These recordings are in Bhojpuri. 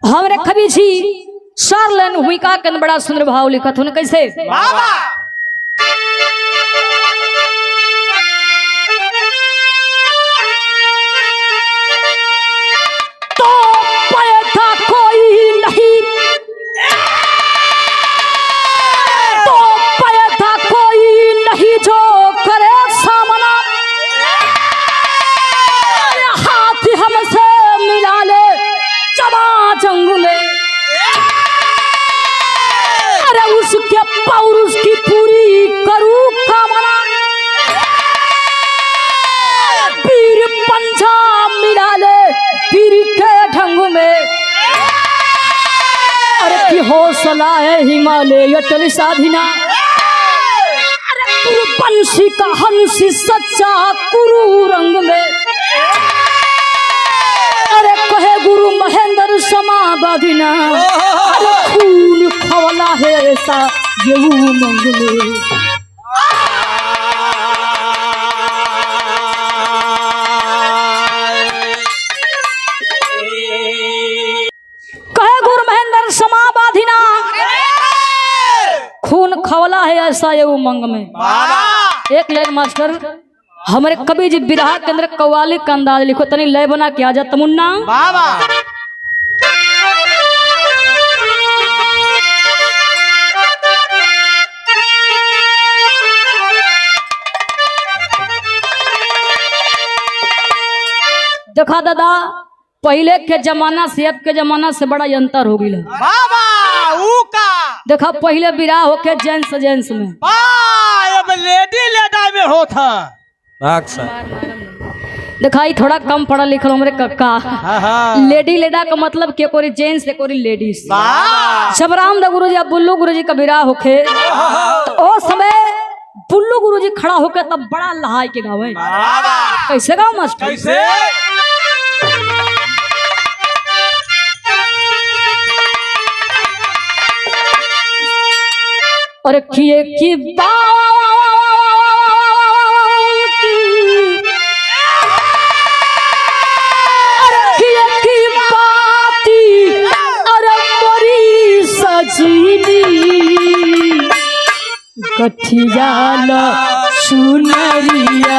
हमरे कवि जी शारलन हुईका के बड़ा सुंदर भाव लिखत हूं कैसे बाबा तो पैदा कोई नहीं तो पैदा कोई नहीं जो करे सामना हाथ हमसे मिला ले चबा जंग में अरे उसके पौरुष की पूरी करूं कामना पीर पंजा मिला ले पीर के ढंग में अरे की हौसला है हिमालय अटल साधिना अरे गुरु पंछी का हंसी सच्चा गुरु रंग में अरे कहे गुरु महेंद्र समाबाधिना अरे खून खवला है ऐसा ये उमंग में कहे गुरु महेंद्र समाबाधिना खून खवला है ऐसा ये उमंग में। एक लाइन मास्टर हमारे कवि जी बिरहा के अंदर कव्वाली का अंदाज लिखो तनी लय बना के आ जा तमुन्ना बाबा देखा दादा पहले के जमाना से अब के जमाना से बड़ा अंतर हो गया बाबा ऊ का देखा पहले बिरहा होके जेंट्स जेंट्स में अब लेडी लेडा में होता दिखाई थोड़ा कम पढ़ा लिखल हमरे कक्का लेडी लेडा का मतलब के कोरी जेंट्स से कोरी लेडीज जब रामदेव गुरुजी अब बुल्लू गुरुजी का बिरहा होके ओ समय बुल्लू गुरुजी खड़ा होके तब बड़ा लहाई के गावे कैसे गाँव मास्टर कैसे और किए की कठियाला सुनरिया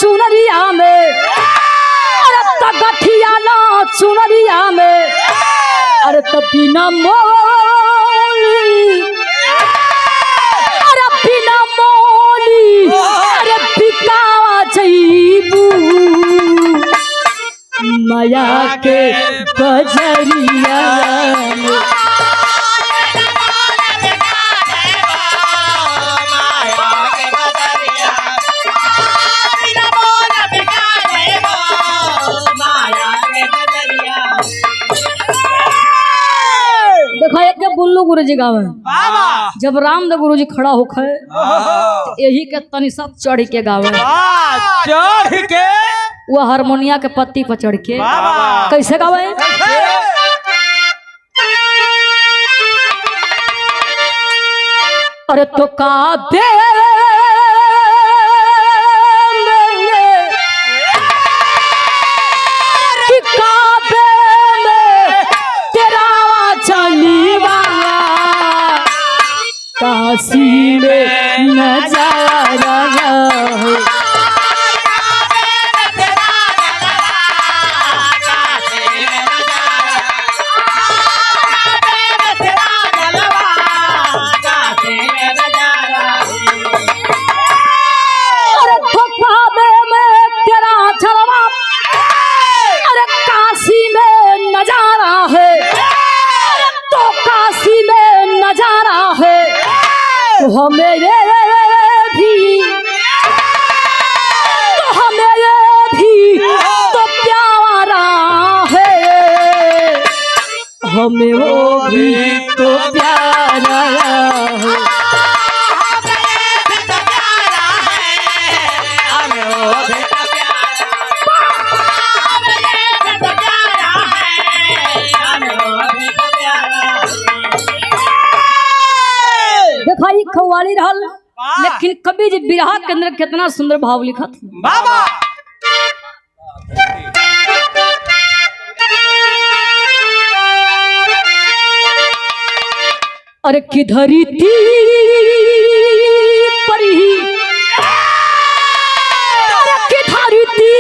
चुनरिया में गठियाला चुनरिया में अरे तो बिना मोली अरे बिना मोली अरे बिकावा जईबू माया के बजरिया में बुल्लू गुरुजी गावे जब रामदेव गुरुजी खड़ा होके यही के तनी सब चढ़ के गावे चढ़ के वो हारमोनिया के पत्ती पर चढ़ के कैसे गावे अरे तो काबे काशी में नजारा है अरे काबे में तेरा जलवा अरे काशी में नजारा है तो काशी में नजारा है हमें ये भी तो प्यारा है हमें वो भी तो प्यारा है खाई खवाली रहल, लेकिन कभी जी बिरहा के अंदर कितना सुंदर भाव लिखा था। बाबा अरे किधरी थी परी, अरे किधरी थी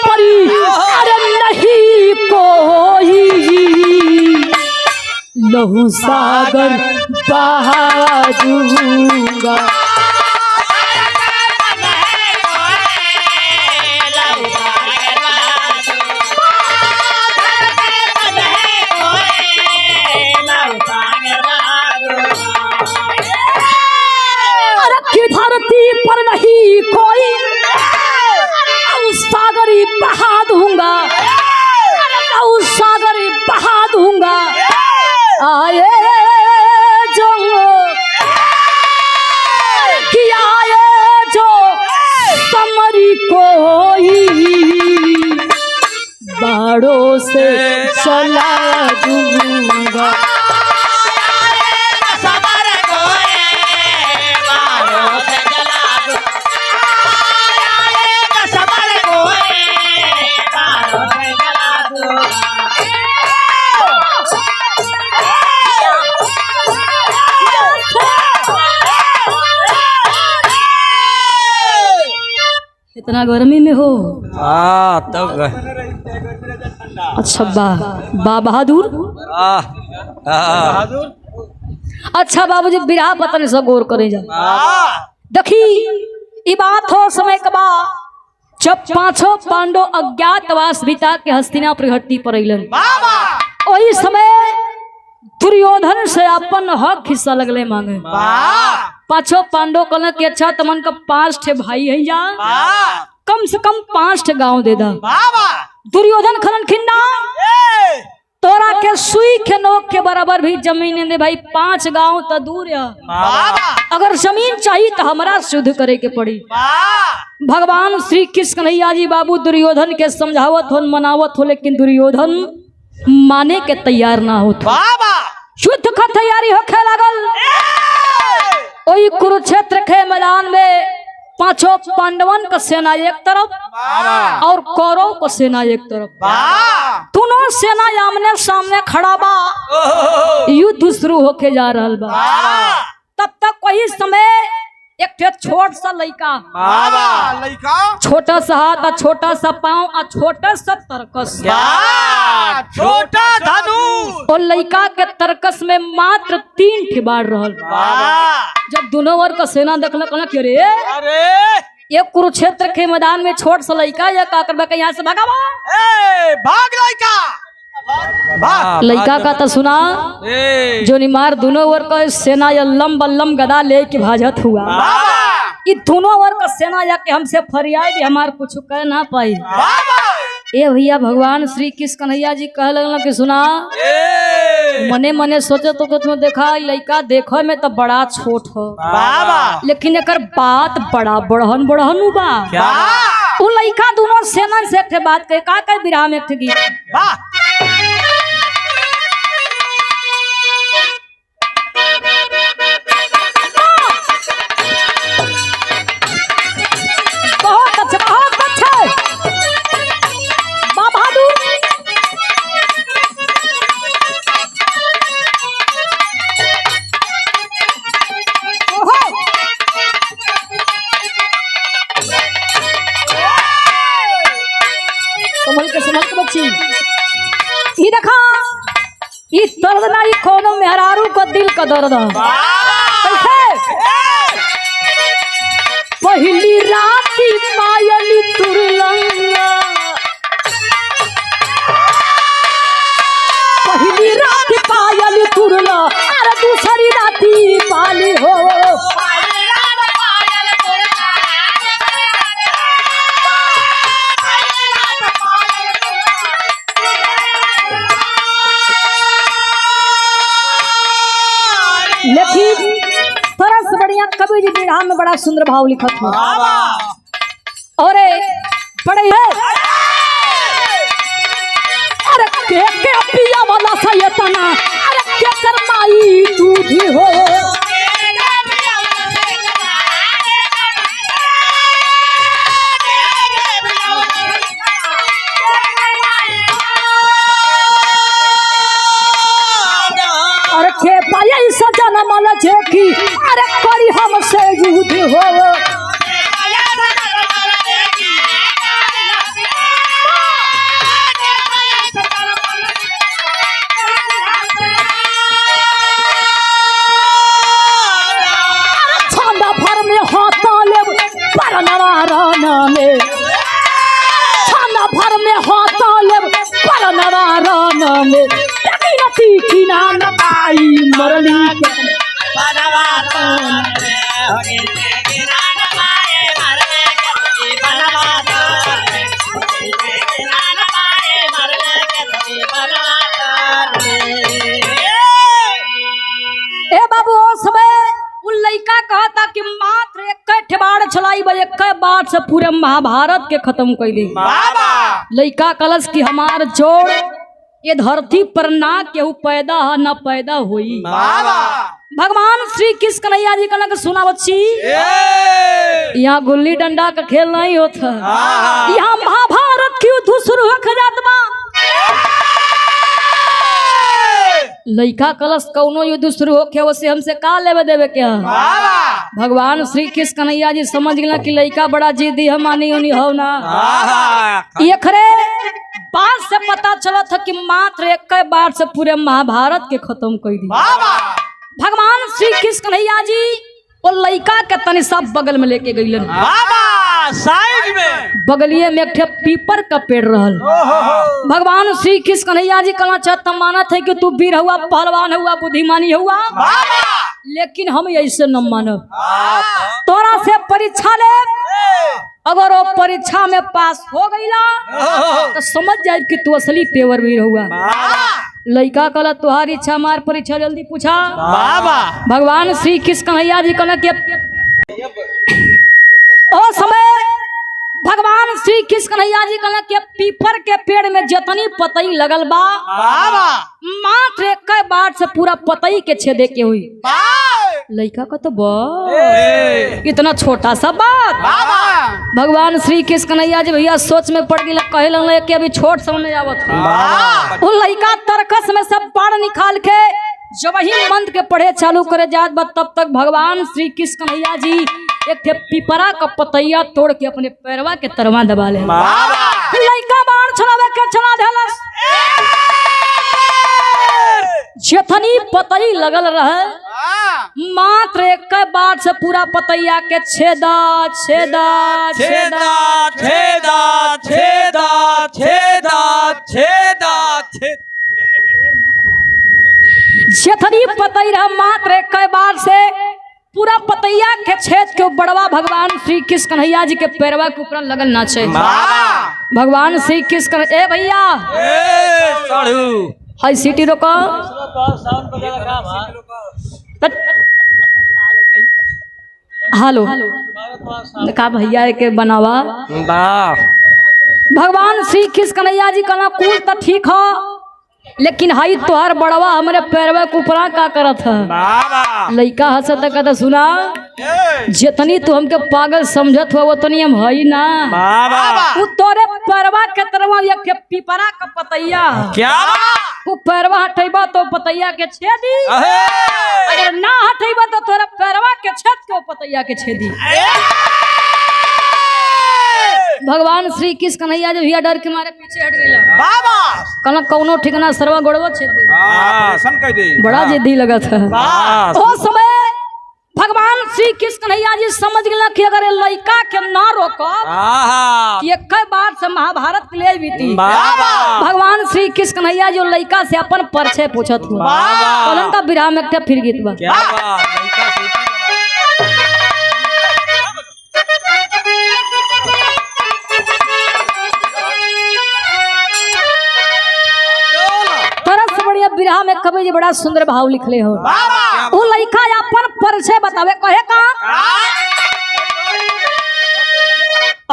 परी, अरे नहीं कोई लहू सागर बहा दूंगा। धरती पर नहीं कोई सागरी बहा दूंगा, सागरी बहा दूंगा। आए जो कि आए जो समरी कोई बाड़ों से चला दूंगा। इतना गर्मी में हो? तब अच्छा बा बहादुर। अच्छा बाबूजी बिरहा पतन से गौर करे जा। देखी ई बात हो समय के बाद जब पांचों पांडव अज्ञातवास बिता के हस्तिनापुर घाटी पर अइलन, वही समय दुर्योधन से अपन हक हिस्सा लगले मांगे। पांचों पांडव कहने कि अच्छा तमन का 5 ठे भाई है जा, कम से कम 5 ठे गांव दे दा। दुर्योधन खलन खिन्ना तोरा के सुई के नोक के बराबर भी जमीन दे भाई, 5 गांव तो दूर है, अगर जमीन चाहिए तो हमारा शुद्ध करे के पड़ी। भगवान श्री कृष्ण कन्हैया जी बाबू दुर्योधन के समझावत हो मनावत हो, लेकिन दुर्योधन माने के तैयार ना हो। युद्ध का तैयारी होखे लागल। वही कुरुक्षेत्र के मैदान में पांचों पांडवन का सेना एक तरफ और कौरव का सेना एक तरफ, दोनों सेना आमने सामने खड़ा बा, युद्ध शुरू होके जा रहा बा। तब तक वही समय एक छोट सा लड़का, छोटा सा हाथ और छोटा सा पांव और छोटा सा तरकस, छोटा धनुष, और लड़का के तरकस में मात्र 3 ठे बाढ़ रहल। जब दोनों वर्ग का सेना देखल कहला कि अरे ये कुरुक्षेत्र के मैदान में छोट सा लड़का या का करबे, यहाँ से भागा भाग लड़का का तो सुना जो निमार दोनों वर्ग का सेना या लम गदा ले के भाजत हुआ। ये दोनों वर्ग का सेना जाके हमसे फरियाद भी हमार कुछ कह ना पाई। ए भैया भगवान श्री कृष्ण कन्हैया जी कह लगल कि सुना, मने मने सोचे तो तुम देखा लड़का देखो में तो बड़ा छोट हो, लेकिन एकर बात बड़ा बढ़न बढ़न बा। उ लड़का दोनों सेना से एक बात कहे का बिरहा में एक गीत समझ के बच्ची ये देखा, ये दर्द ना ये कोनो मेहरारू को दिल का दर्द। पहली राती पायली तुरलंगा, पहली राती पायली तुरला, अरे दूसरी राती पाली हो। लेकिन तरस बढ़िया कवि जी बिरहा में बड़ा सुंदर भाव लिखा था। और बड़े है अरे के पिया वाला सयतना, अरे के करमाई दूधी हो, देखे पाए सजन मल जेखी अरे करी हमसे युद्ध हो में खाना भर में हाथ लेब पर नवारन में रति की नाम आई मरली के ए बाबू ओ समय लइका कहता कि मात्र एक बार चलाई बजे एक बार से पूरे महाभारत के खत्म कैली लइका कलश की हमार जोड़ ये धरती पर ना केहू पैदा है ना पैदा हुई भगवान श्री कृष्ण कन्हैया जी कहना सुना बच्ची यहाँ गुल्ली डंडा का खेल नहीं होता यहाँ महाभारत की युद्ध शुरू हो जात बा लइका कलश कौनो युद्ध शुरू होके वैसे हमसे का लेवे देवे क्या भगवान श्री कृष्ण कन्हैया जी समझ गया कि लइका बड़ा जिद्दी है मानी उनी हो ना ये खरे बात से पता चला था कि मात्र एक बार से पूरे महाभारत के खत्म कर दी भगवान श्री कृष्ण कन्हैया जी वो लइका के तनी सब बगल में लेके गई साइड में बगलिए में एक पीपर का पेड़ रहल भगवान श्री कृष्ण कन्हैया जी कहना चाहता माना थे कि तू वीर हुआ पहलवान हुआ बुद्धिमानी हुआ लेकिन हम ऐसे न मानब तोरा से परीक्षा ले अगर वो परीक्षा में पास हो गईला तो समझ जाए कि तू असली पेवर वीर हुआ लइका कहला तुहारी इच्छा मार परीक्षा जल्दी पूछा भगवान श्री कृष्ण कन्हैया जी कहना कि ओ समय भगवान श्री कृष्ण कन्हैया जी कहना कि पीपर के पेड़ में जितनी पतई लगल बा मात्र एक बार से पूरा पतई के छेदे के हुई लइका का तो बस इतना छोटा सा बात भगवान श्री कृष्ण कन्हैया जी भैया सोच में पड़ गई कहे लगे कि अभी छोट समझ में आवत वो लइका तरकस में सब बाढ़ निकाल के जब वही मंत्र के पढ़े चालू करे जात बा तब तक भगवान श्री कृष्ण कन्हैया जी एक पिपरा का पतैया तोड़ के अपने पैरवा के तरवा दबा ले लइका बाण चलावे के चला देलस जथनी पतई लगल रहे मात्र एक बार से पूरा पतैया के छेदा छेदा छेदा छेदा छेदा छेदा छेदा जथनी पतई रहा मात्र एक बार से पूरा पतैया के छेद के बड़वा भगवान श्री कृष्ण कन्हैया जी के पैरवा के ऊपर लगल ना चाहिए भगवान श्री कृष्ण ए भैया हाई सिटी रोको हेलो देखा भैया के बनावा भगवान श्री कृष्ण कन्हैया जी कहना कुल तो ठीक हो लेकिन हाई तोहार बड़वा हमारे पैरवा के ऊपर का करत है लइका हंसत कहता सुना जितनी तू हमके पागल समझत हुआ उतनी हम हई ना तू तोरे पैरवा के तरवा एक पिपरा का पतैया क्या तू पैरवा हटेबा तो पतैया के छेदी अगर ना हटेबा तो तोरा पैरवा के छेद के पतैया के छेदी भगवान श्री कृष्ण कन्हैया जी भैया डर के मारे पीछे हट गया कहना कौनो ठिकाना सरवा गोड़वा छेद दे बड़ा जिद्दी लगा था ओ समय भगवान श्री कृष्ण कन्हैया जी समझ गया कि अगर लइका के ना रोको एक बार से महाभारत के लिए बीती भगवान श्री कृष्ण कन्हैया जी लइका से अपन परिचय पूछत हुआ कलन का विराम एक फिर गीत बा बिरहा में कवि जी बड़ा सुंदर भाव लिखले हो वो लइका अपन परिचय बतावे कहे का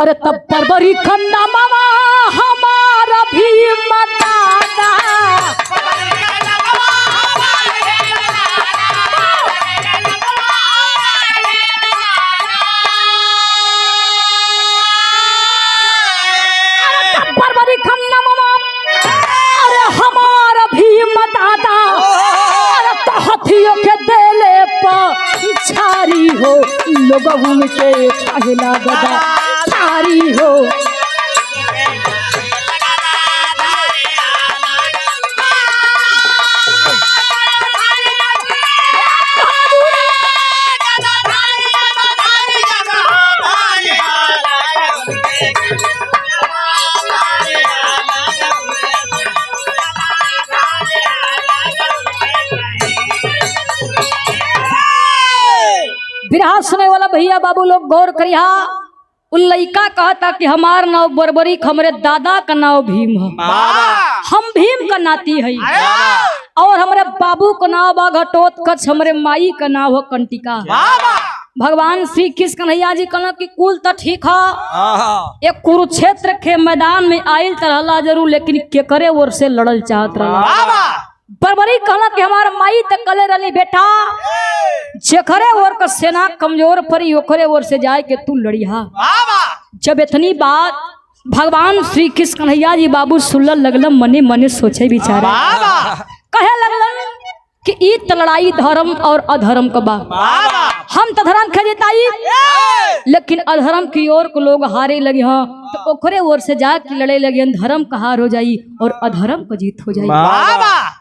अरे तब परबरी खन्ना मामा हमारा भी मताना परबरी खन्ना मामा अरे हमारा भी मताना अखियों के देले छारी हो लोग के कहला गदा छारी हो। बिरहा सुने वाला भैया बाबू लोग गौर करिया। उन लइका कहता कि हमार नाव बरबरी हमरे दादा का नाव भीम है, हम भीम का नाती है, और हमारे बाबू का नाव बा घटोत्कच, हमारे माई का नाव है कंटिका। भगवान श्री कृष्ण कन्हैया जी कहना कि कुल तो ठीक है, एक कुरुक्षेत्र के मैदान में आयल तरहला जरूर, लेकिन केकरे ओर से लड़ल चाहत रहा। बरबरी कहना कि हमार माई तक कले रही बेटा, जेखरे ओर का सेना कमजोर पड़ी ओखरे ओर से जाए के तू लड़िया। जब इतनी बात भगवान श्री कृष्ण कन्हैया जी बाबू सुनल लगलन, मने मने सोचे बिचारे कहे लगलन कि ई लड़ाई धर्म और अधर्म का बा। हम तो धर्म खे जिताई, लेकिन अधर्म की ओर को लोग हारे लगे हैं, तो ओखरे ओर से जाके लड़े लगे, धर्म का हार हो जाई और अधर्म को जीत हो जाई।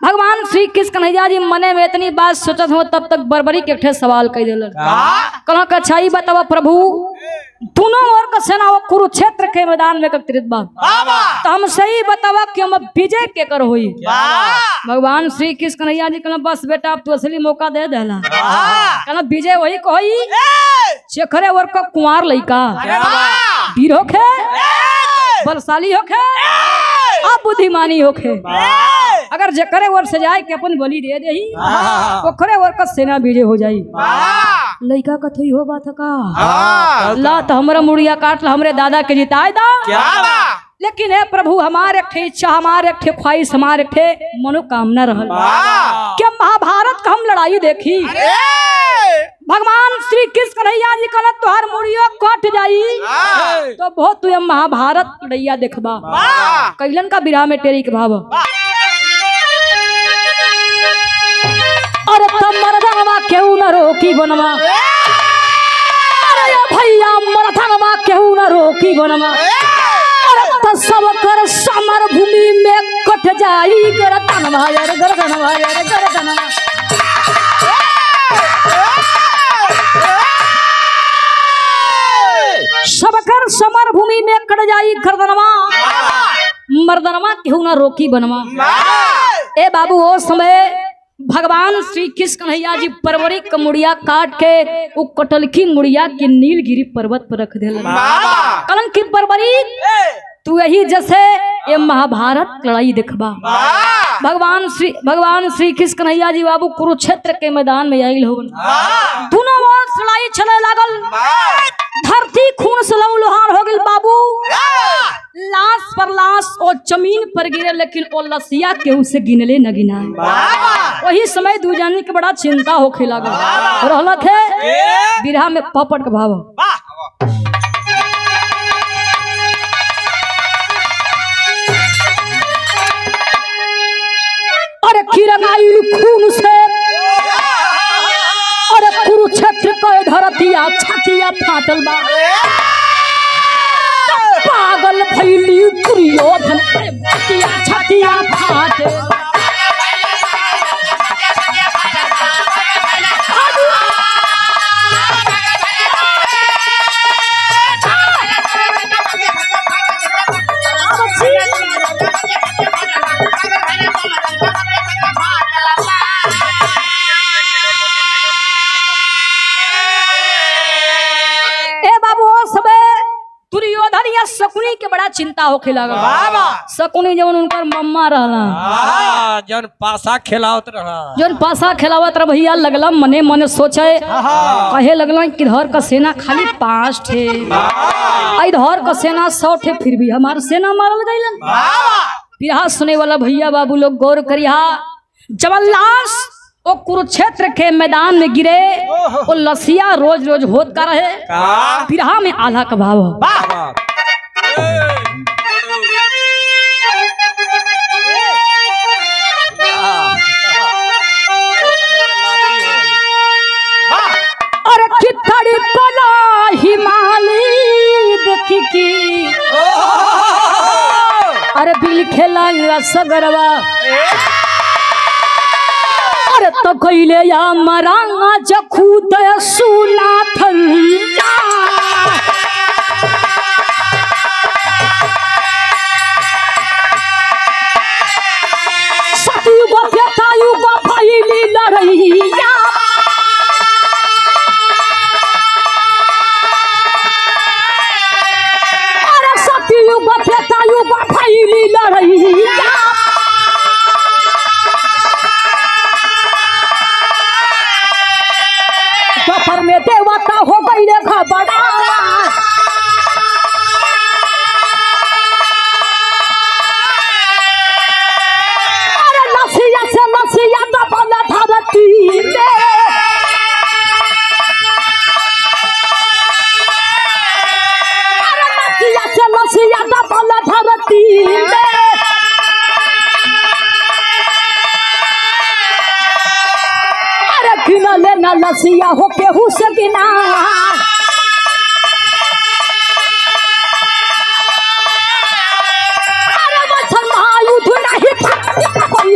भगवान श्री कृष्ण कन्हैया जी मने में इतनी बात सोचत हो, तब तक बरबरी के ठे सवाल कह दिलन। कहला कि अच्छा ही बतावा प्रभु, दोनों ओर का सेना वो कुरुक्षेत्र के मैदान में एकत्रित बा, तो हम सही बतावा कि हम विजय के कर होई। भगवान श्री कृष्ण कन्हैया जी कहला बस बेटा अब तू असली मौका दे देला। कहला विजय वही कोई शेखरे ओर का कुंवार लइका, वीर होखे, बलशाली होखे, अब बुद्धिमानी होखे, अगर जेकरे ओर से जाए के अपन बलि दे देही, ओकरे ओर का सेना विजय हो जाई। लइका कथई हो बात का ला तो हमरा मुड़िया काट ला, हमरे दादा के जिताए दा। लेकिन हे प्रभु हमारे एक इच्छा, हमारे एक ख्वाहिश, हमारे एक मनोकामना रहल कि महाभारत का हम लड़ाई देखी। भगवान श्री कृष्ण कन्हैया जी कहला तुहार मुड़िया कट जाई तो बहुत तू महाभारत लड़ैया देखबा। कैलन का बिरहा में टेरी के भाव, अरे तब मरदनवा केहू न रोकी बनवा, अरे भैया मरदनवा केहू न रोकी बनवा, अरे तो सब कर समर भूमि में कट जाई गर्दनवा, गर्दनवा, गर्दनवा। सब कर समर भूमि में कट जाई गर्दनवा, मर्दनवा केहू न रोकी बनवा। ए बाबू ओ समय भगवान श्री कृष्ण कन्हैया जी परवरी का मुड़िया काट के वो कटलखी मुड़िया के नीलगिरी पर्वत पर रख दिल। कलन की परवरी तू यही जैसे ये महाभारत लड़ाई देखबा। भगवान श्री कृष्ण कन्हैया जी बाबू कुरुक्षेत्र के मैदान में आयल होवन, दोनों ओर लड़ाई चले लागल, धरती खून से लहूलुहान हो गई बाबू, लाश पर लाश और जमीन पर गिरे, लेकिन वो लसिया केहू से गिनले न गिनाए। वही समय दू जानी के बड़ा चिंता होखे लागल, रहला थे बिरहा में पपट का भाव। अरे किरनाइल खून से, अरे कुरुक्षेत्र के धरतिया छातिया फाटल बा, पागल भइली दुर्योधन छातिया छातिया फाटे। शकुनी के बड़ा चिंता होखे लागल। शकुनी जवन उनकर मम्मा रहला, जन पासा खिलावत रहा, जन पासा खिलावत रहा भैया, लगला मने मने सोचे, कहे लगला कि इधर का सेना खाली 5 ठे, इधर का सेना 100 ठे, फिर भी हमार सेना मारल गइलन। बिरहा सुने वाला भैया बाबू लोग गौर करिया, जब लाश वो कुरुक्षेत्र के मैदान में गिरे, वो लसिया रोज रोज होत का रहे। बिरहा में आल्हा का भाव, की अरे बिल खेला सगरवा अरे तो कैले या मरांगा जखूद सुना थलिया सतयुग त्रेतायुग भइली लड़ैया अरे सतयुग त्रेतायुग भइली लड़ैया दोपहर में देवता हो गई घबरा अरे लसिया से लसिया दबल धरती में अरे लसिया से लसिया दबल धरती में गिना लेना लसिया हो केहू से गिना अरे मच्छर महायुद्ध नहीं कोई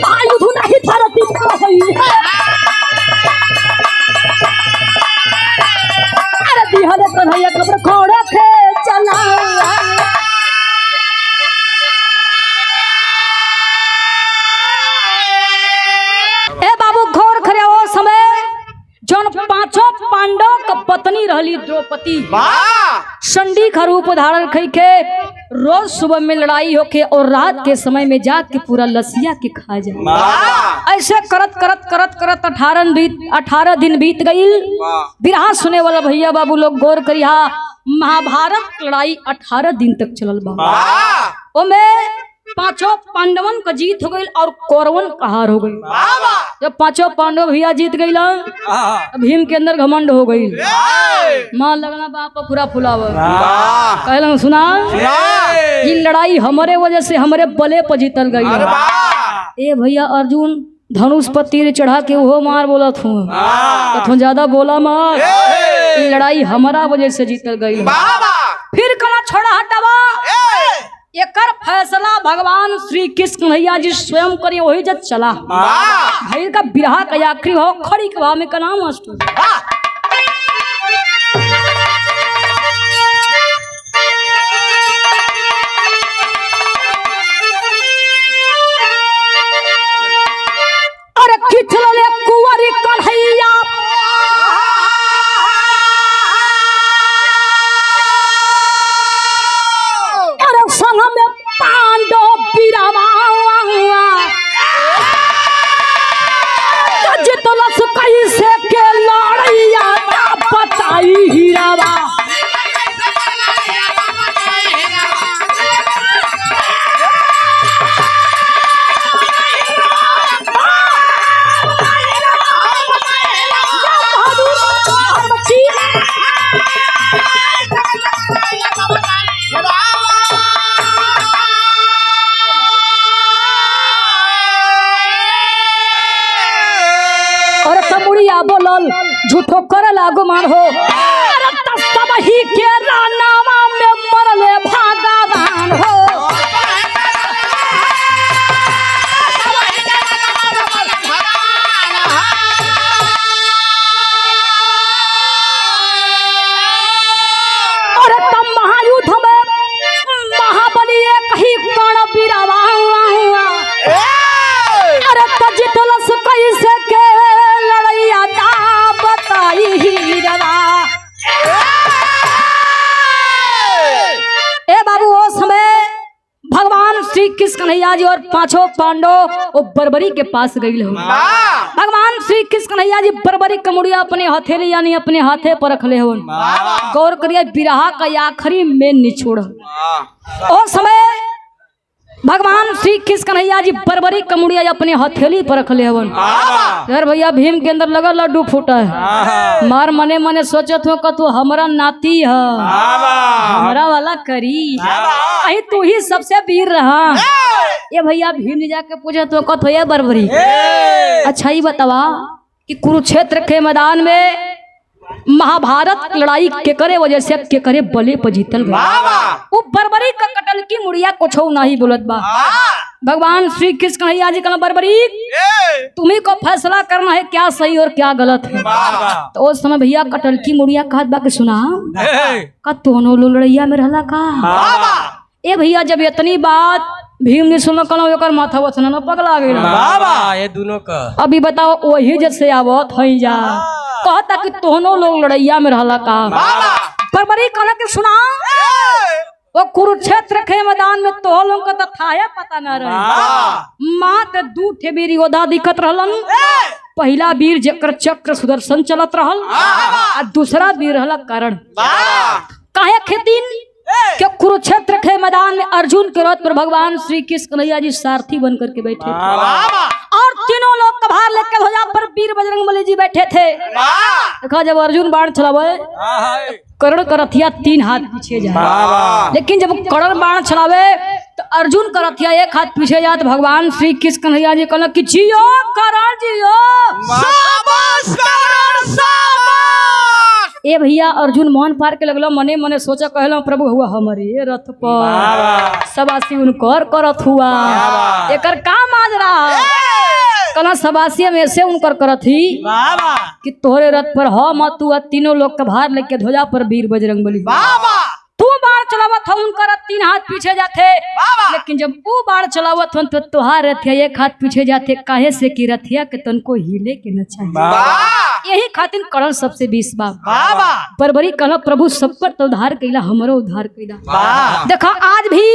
महायुद्ध नहीं धरती कोई अरे दिहले कन्हैया कब्र खोड़े थे चला पांचों पांडव का पत्नी रहली द्रौपदी संडी का रूप धारण कई के रोज सुबह में लड़ाई होके और रात के समय में जाके पूरा लसिया के खा जाए ऐसे करत करत करत करत 18 दिन बीत गई बिरहा सुने वाला भैया बाबू लोग गौर करिया महाभारत लड़ाई 18 दिन तक चलल बा ओमे पांचों पांडवन का जीत हो गई और कौरवन का हार हो गई जब पांचों पांडव भैया जीत गई भीम के अंदर घमंड हो गई मां लगना बाप पूरा फुलावा कहला सुना ये लड़ाई हमारे वजह से हमारे बले पर जीतल गई ए भैया अर्जुन धनुष पर तीर चढ़ा के वो मार बोला थू ज्यादा बोला मार ये लड़ाई हमारा वजह से जीतल गई फिर कला छोड़ा हटावा एकर फैसला भगवान श्री कृष्ण भैया जी स्वयं करिए वही जब चला भाई का बिरहा का आखिरी हो खड़ी कवा में का नाम मास्टर अरे किचले कुंवरी कन्हैया पांडव बिरावा जितलस कैसे के लड़ैया बताई हीरावा बोलल झूठो कर लागो मान हो अरे सब ही के रानावा में मरले भगवान हो अरे तब महायुद्ध में महाबली एक ही कण बिरावा अरे तजितलस कैसे के ए बाबू वो समय भगवान श्री कृष्ण कन्हैया जी और पांचों पांडव वो बरबरी के पास गई हो भगवान श्री कृष्ण कन्हैया जी बरबरी कमुड़िया अपने हथेली यानी अपने हाथे पर रख ले हो गौर करिए बिरहा का आखिरी में निचोड़ ओ समय भगवान श्री कृष्ण कन्हैया जी बरबरी कमुड़िया अपने हथेली पर रख ले हवन यार भैया भीम के अंदर लगा लड्डू फूटा है मार मने मने सोचत हो तू हमारा नाती है हमारा वाला करी अही तू ही सबसे वीर रहा ये भैया भीम ने जाके पूछा तो कत हो बरबरी अच्छा ही बतावा कि कुरुक्षेत्र के मैदान में महाभारत लड़ाई के करे वजह से के करे बले पर जीतल गया। वो बर्बरी का कटल की मुड़िया कुछ नहीं बोलत बा। भगवान श्री कृष्ण कन्हैया जी कहना बर्बरी तुम्ही को फैसला करना है क्या सही और क्या गलत है। तो उस समय भैया कटल की मुड़िया कहत बा के सुना का दोनों लो लड़ैया में रहला का। ए भैया जब इतनी बात भीम ने सुनो कलो ओकर माथा वसना न पगला गई बाबा ये दोनों का अभी बताओ वही जैसे आवत हई जा कहता कि दोनों लोग लड़ैया में रहला का। बर्बरी कहना के सुना वो कुरुक्षेत्र के मैदान में तो लोग का थाया पता न रहे। मात्र 2 ठे वीर योद्धा दिखत रहलन। पहला वीर जकर चक्र सुदर्शन चलत रहल और दूसरा वीर रहला कर्ण। काहे खेतीन क्या कुरुक्षेत्र के मैदान में अर्जुन के रथ पर भगवान श्री कृष्ण कन्हैया जी सारथी बन करके बैठे थे और तीनों लोग कभार लेकर ध्वजा पर वीर बजरंगबली जी बैठे थे। देखा जब अर्जुन बाण चलावे कर्ण का रथिया 3 हाथ पीछे जाए, लेकिन जब कर्ण बाण चलावे तो अर्जुन का रथिया 1 हाथ पीछे जाए। तो भगवान श्री कृष्ण कन्हैया जी कहना कि जियो कर्ण जियो। ए भैया अर्जुन मोहन पार के लगलो मने मने सोचा कहलो प्रभु हुआ हमारे रथ पर सबासी उनकर करत हुआ एकर का माजरा कला सबासी में से उनकर करत ही कि तोहरे रथ पर हो मत तू तीनों लोग का भार लेके ध्वजा पर वीर बजरंगबली तू बाढ़ चलावत हो उनकर 3 हाथ पीछे जाते, लेकिन जब वो बाढ़ चलावत हो तो तुहार रथिया 1 हाथ पीछे जाते। काहे से कि रथिया के तन को हिले के न चाहिए। यही खातिर करण सबसे 20 बाप बर्बरी कहलो प्रभु सब पर तो उद्धार कैला हमरो उद्धार कैला। देखा आज भी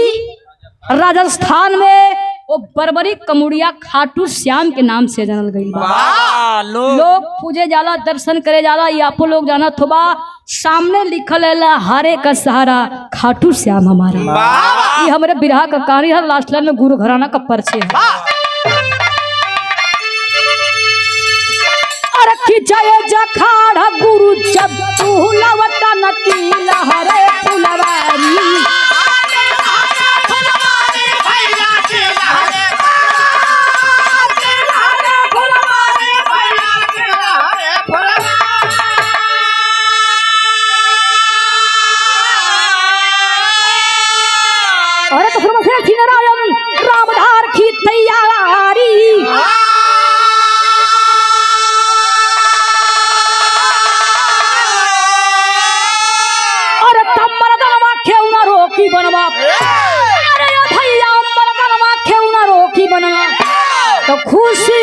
राजस्थान में वो बर्बरी कमुड़िया खाटू श्याम के नाम से जानल गई। लोग पूजे जाला दर्शन करे जाला या आपो लोग जाना थोबा सामने लिखल है हारे का सहारा खाटू श्याम हमारा। ये हमारे बिरहा का कहानी है। लास्ट लाइन में गुरु घराना का परिचय है। अरे की जय जखाड़ा गुरु जब तू लवटा नकीला हरे फुलवारी नारायण रामधार की तैयारी। अरे तम मरदनवा क्यों ना रोकी बनवा, अरे भैया मरदनवा क्यों ना रोकी बनवा तो खुशी